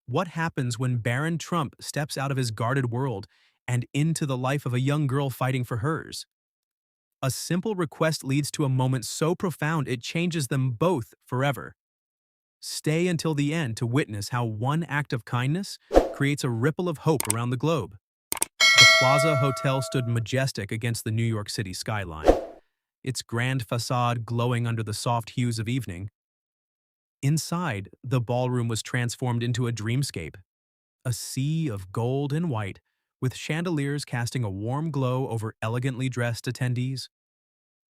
What happens when Barron Trump steps out of his guarded world and into the life of a young girl fighting for hers? A simple request leads to a moment so profound it changes them both forever. Stay until the end to witness how one act of kindness creates a ripple of hope around the globe. The Plaza Hotel stood majestic against the New York City skyline, its grand facade glowing under the soft hues of evening. Inside, the ballroom was transformed into a dreamscape, a sea of gold and white, with chandeliers casting a warm glow over elegantly dressed attendees.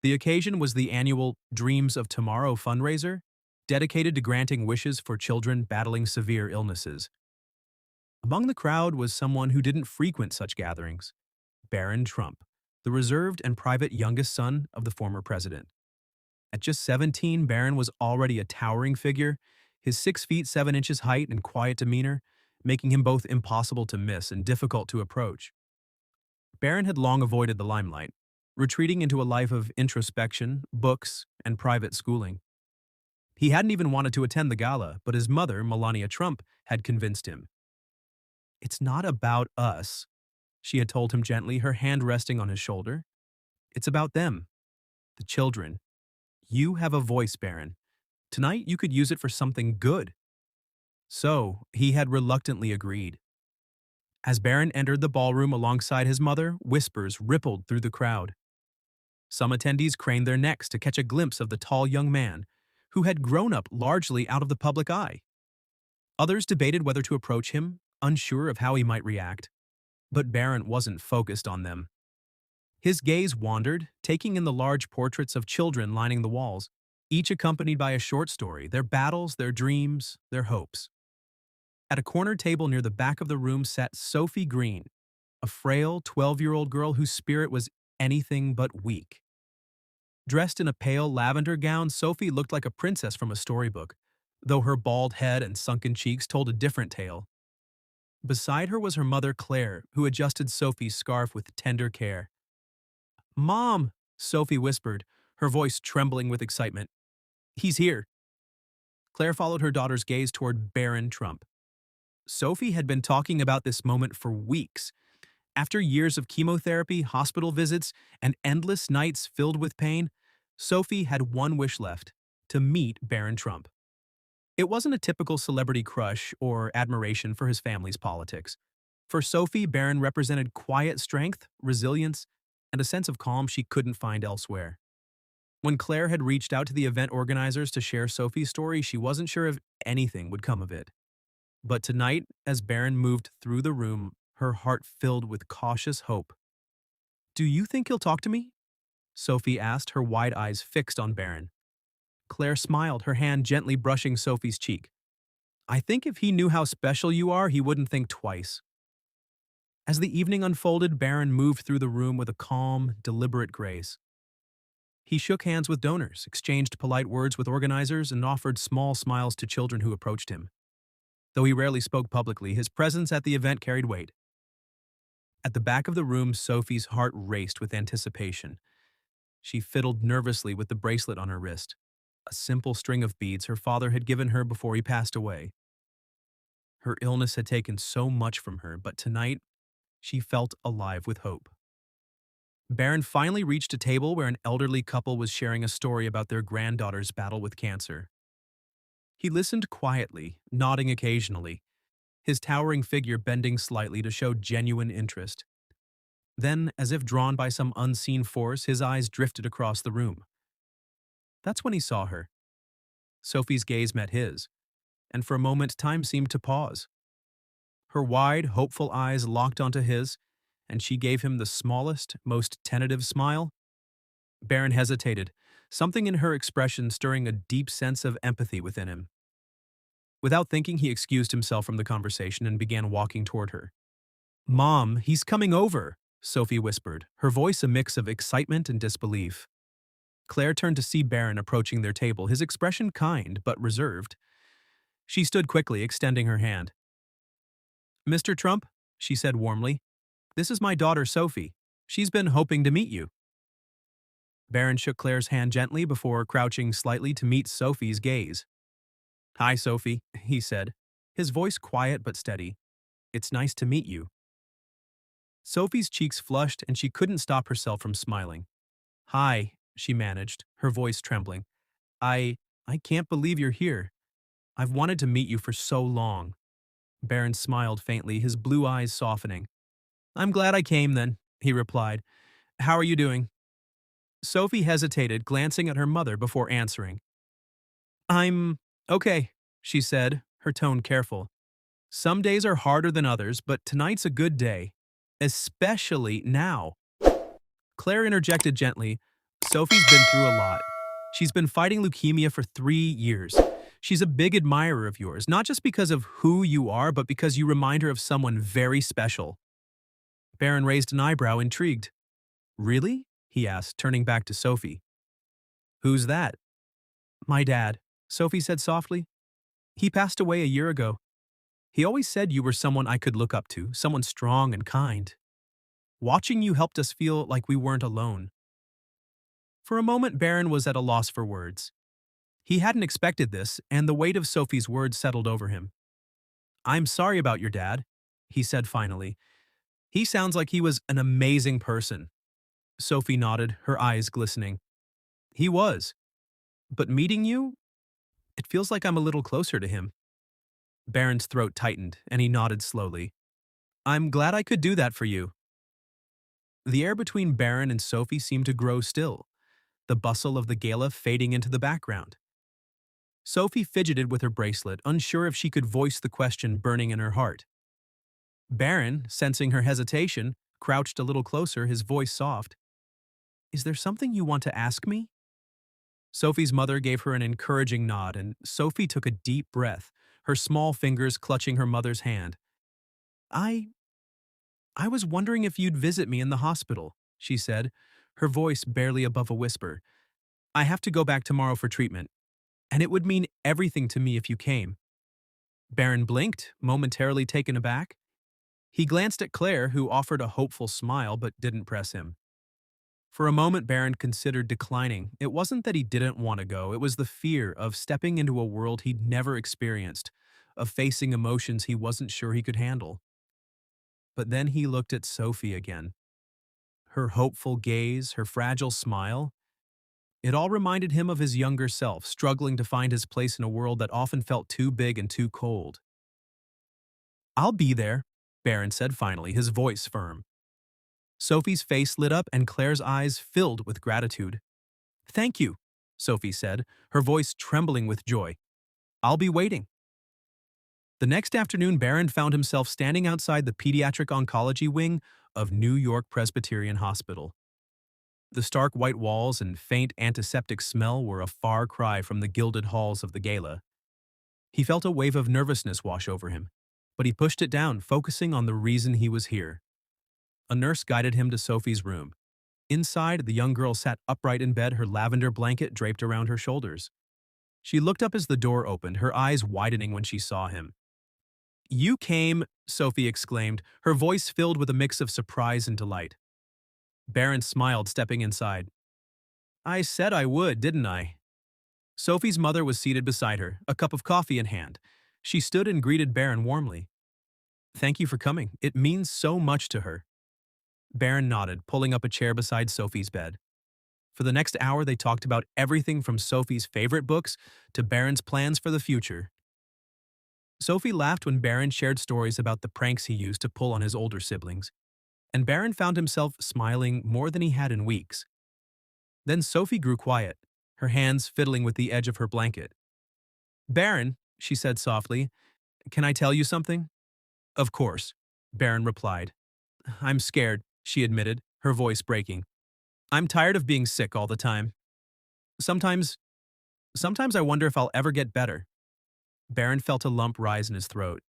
The occasion was the annual Dreams of Tomorrow fundraiser, dedicated to granting wishes for children battling severe illnesses. Among the crowd was someone who didn't frequent such gatherings, Barron Trump, the reserved and private youngest son of the former president. At just 17, Barron was already a towering figure, his 6 feet 7 inches height and quiet demeanor, making him both impossible to miss and difficult to approach. Barron had long avoided the limelight, retreating into a life of introspection, books, and private schooling. He hadn't even wanted to attend the gala, but his mother, Melania Trump, had convinced him. "It's not about us," she had told him gently, her hand resting on his shoulder. "It's about them, the children. You have a voice, Barron. Tonight you could use it for something good." So, he had reluctantly agreed. As Barron entered the ballroom alongside his mother, whispers rippled through the crowd. Some attendees craned their necks to catch a glimpse of the tall young man, who had grown up largely out of the public eye. Others debated whether to approach him, unsure of how he might react. But Barron wasn't focused on them. His gaze wandered, taking in the large portraits of children lining the walls, each accompanied by a short story, their battles, their dreams, their hopes. At a corner table near the back of the room sat Sophie Green, a frail 12-year-old girl whose spirit was anything but weak. Dressed in a pale lavender gown, Sophie looked like a princess from a storybook, though her bald head and sunken cheeks told a different tale. Beside her was her mother, Claire, who adjusted Sophie's scarf with tender care. "Mom," Sophie whispered, her voice trembling with excitement. "He's here." Claire followed her daughter's gaze toward Barron Trump. Sophie had been talking about this moment for weeks. After years of chemotherapy, hospital visits, and endless nights filled with pain, Sophie had one wish left: to meet Barron Trump. It wasn't a typical celebrity crush or admiration for his family's politics. For Sophie, Barron represented quiet strength, resilience, and a sense of calm she couldn't find elsewhere. When Claire had reached out to the event organizers to share Sophie's story, she wasn't sure if anything would come of it. But tonight, as Barron moved through the room, her heart filled with cautious hope. "Do you think he'll talk to me?" Sophie asked, her wide eyes fixed on Barron. Claire smiled, her hand gently brushing Sophie's cheek. "I think if he knew how special you are, he wouldn't think twice." As the evening unfolded, Barron moved through the room with a calm, deliberate grace. He shook hands with donors, exchanged polite words with organizers, and offered small smiles to children who approached him. Though he rarely spoke publicly, his presence at the event carried weight. At the back of the room, Sophie's heart raced with anticipation. She fiddled nervously with the bracelet on her wrist, a simple string of beads her father had given her before he passed away. Her illness had taken so much from her, but tonight, she felt alive with hope. Barron finally reached a table where an elderly couple was sharing a story about their granddaughter's battle with cancer. He listened quietly, nodding occasionally, his towering figure bending slightly to show genuine interest. Then, as if drawn by some unseen force, his eyes drifted across the room. That's when he saw her. Sophie's gaze met his, and for a moment time seemed to pause. Her wide, hopeful eyes locked onto his, and she gave him the smallest, most tentative smile. Barron hesitated, something in her expression stirring a deep sense of empathy within him. Without thinking, he excused himself from the conversation and began walking toward her. "Mom, he's coming over," Sophie whispered, her voice a mix of excitement and disbelief. Claire turned to see Barron approaching their table, his expression kind but reserved. She stood quickly, extending her hand. "Mr. Trump," she said warmly, "this is my daughter Sophie. She's been hoping to meet you." Barron shook Claire's hand gently before crouching slightly to meet Sophie's gaze. "Hi, Sophie," he said, his voice quiet but steady. "It's nice to meet you." Sophie's cheeks flushed and she couldn't stop herself from smiling. "Hi," she managed, her voice trembling. I I can't believe you're here. I've wanted to meet you for so long." Barron smiled faintly, his blue eyes softening. "I'm glad I came then," he replied. "How are you doing?" Sophie hesitated, glancing at her mother before answering. "I'm okay," she said, her tone careful. "Some days are harder than others, but tonight's a good day. Especially now." Claire interjected gently. "Sophie's been through a lot. She's been fighting leukemia for 3 years. She's a big admirer of yours, not just because of who you are, but because you remind her of someone very special." Barron raised an eyebrow, intrigued. "Really?" he asked, turning back to Sophie. "Who's that?" "My dad," Sophie said softly. "He passed away a year ago. He always said you were someone I could look up to, someone strong and kind. Watching you helped us feel like we weren't alone." For a moment, Barron was at a loss for words. He hadn't expected this, and the weight of Sophie's words settled over him. "I'm sorry about your dad," he said finally. "He sounds like he was an amazing person." Sophie nodded, her eyes glistening. "He was. But meeting you, it feels like I'm a little closer to him." Barron's throat tightened, and he nodded slowly. "I'm glad I could do that for you." The air between Barron and Sophie seemed to grow still, the bustle of the gala fading into the background. Sophie fidgeted with her bracelet, unsure if she could voice the question burning in her heart. Barron, sensing her hesitation, crouched a little closer, his voice soft. "Is there something you want to ask me?" Sophie's mother gave her an encouraging nod, and Sophie took a deep breath, her small fingers clutching her mother's hand. I I was wondering if you'd visit me in the hospital," she said, her voice barely above a whisper. "I have to go back tomorrow for treatment, and it would mean everything to me if you came." Barron blinked, momentarily taken aback. He glanced at Claire, who offered a hopeful smile but didn't press him. For a moment, Barron considered declining. It wasn't that he didn't want to go, it was the fear of stepping into a world he'd never experienced, of facing emotions he wasn't sure he could handle. But then he looked at Sophie again. Her hopeful gaze, her fragile smile. It all reminded him of his younger self, struggling to find his place in a world that often felt too big and too cold. "I'll be there," Barron said finally, his voice firm. Sophie's face lit up and Claire's eyes filled with gratitude. "Thank you," Sophie said, her voice trembling with joy. "I'll be waiting." The next afternoon, Barron found himself standing outside the pediatric oncology wing of New York Presbyterian Hospital. The stark white walls and faint antiseptic smell were a far cry from the gilded halls of the gala. He felt a wave of nervousness wash over him, but he pushed it down, focusing on the reason he was here. A nurse guided him to Sophie's room. Inside, the young girl sat upright in bed, her lavender blanket draped around her shoulders. She looked up as the door opened, her eyes widening when she saw him. "You came," Sophie exclaimed, her voice filled with a mix of surprise and delight. Barron smiled, stepping inside. "I said I would, didn't I?" Sophie's mother was seated beside her, a cup of coffee in hand. She stood and greeted Barron warmly. "Thank you for coming. It means so much to her." Barron nodded, pulling up a chair beside Sophie's bed. For the next hour, they talked about everything from Sophie's favorite books to Barron's plans for the future. Sophie laughed when Barron shared stories about the pranks he used to pull on his older siblings, and Barron found himself smiling more than he had in weeks. Then Sophie grew quiet, her hands fiddling with the edge of her blanket. "Barron," she said softly, "can I tell you something?" "Of course," Barron replied. "I'm scared," she admitted, her voice breaking. "I'm tired of being sick all the time. Sometimes, sometimes I wonder if I'll ever get better." Barron felt a lump rise in his throat.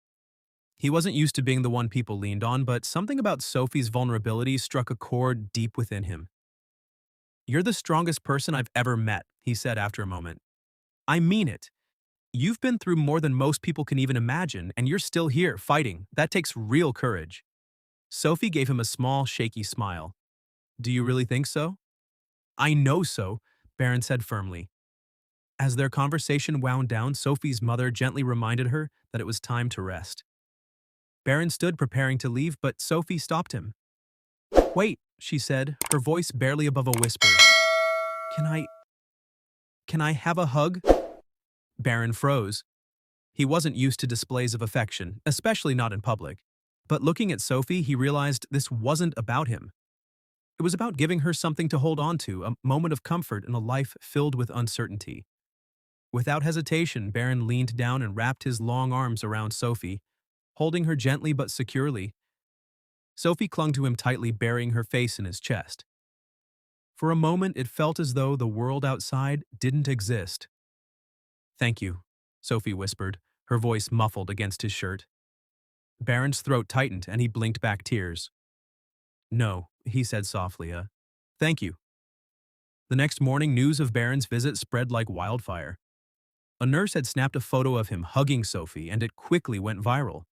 He wasn't used to being the one people leaned on, but something about Sophie's vulnerability struck a chord deep within him. "You're the strongest person I've ever met," he said after a moment. "I mean it. You've been through more than most people can even imagine, and you're still here, fighting. That takes real courage." Sophie gave him a small, shaky smile. "Do you really think so?" "I know so," Barron said firmly. As their conversation wound down, Sophie's mother gently reminded her that it was time to rest. Barron stood preparing to leave, but Sophie stopped him. "Wait," she said, her voice barely above a whisper. Can I, can I have a hug?" Barron froze. He wasn't used to displays of affection, especially not in public. But looking at Sophie, he realized this wasn't about him. It was about giving her something to hold on to, a moment of comfort in a life filled with uncertainty. Without hesitation, Barron leaned down and wrapped his long arms around Sophie, holding her gently but securely. Sophie clung to him tightly, burying her face in his chest. For a moment, it felt as though the world outside didn't exist. "Thank you," Sophie whispered, her voice muffled against his shirt. Barron's throat tightened and he blinked back tears. "No," he said softly, "thank you." The next morning, news of Barron's visit spread like wildfire. A nurse had snapped a photo of him hugging Sophie, and it quickly went viral.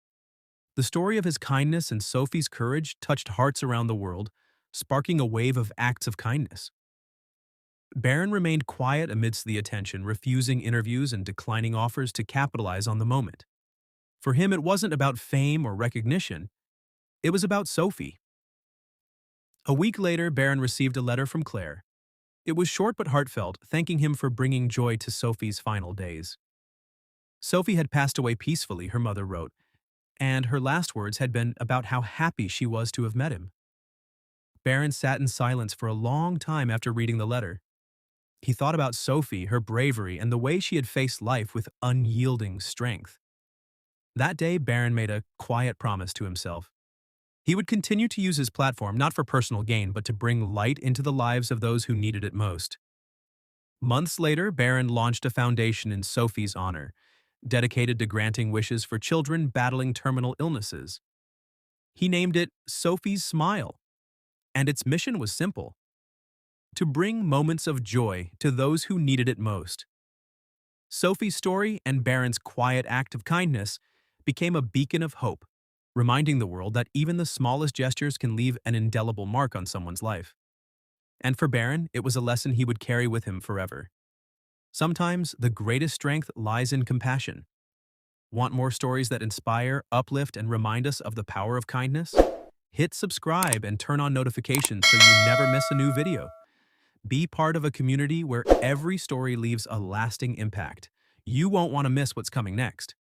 The story of his kindness and Sophie's courage touched hearts around the world, sparking a wave of acts of kindness. Barron remained quiet amidst the attention, refusing interviews and declining offers to capitalize on the moment. For him, it wasn't about fame or recognition. It was about Sophie. A week later, Barron received a letter from Claire. It was short but heartfelt, thanking him for bringing joy to Sophie's final days. Sophie had passed away peacefully, her mother wrote, and her last words had been about how happy she was to have met him. Barron sat in silence for a long time after reading the letter. He thought about Sophie, her bravery, and the way she had faced life with unyielding strength. That day, Barron made a quiet promise to himself. He would continue to use his platform not for personal gain, but to bring light into the lives of those who needed it most. Months later, Barron launched a foundation in Sophie's honor, dedicated to granting wishes for children battling terminal illnesses. He named it Sophie's Smile, and its mission was simple: to bring moments of joy to those who needed it most. Sophie's story and Barron's quiet act of kindness became a beacon of hope, reminding the world that even the smallest gestures can leave an indelible mark on someone's life. And for Barron, it was a lesson he would carry with him forever. Sometimes the greatest strength lies in compassion. Want more stories that inspire, uplift, and remind us of the power of kindness? Hit subscribe and turn on notifications so you never miss a new video. Be part of a community where every story leaves a lasting impact. You won't want to miss what's coming next.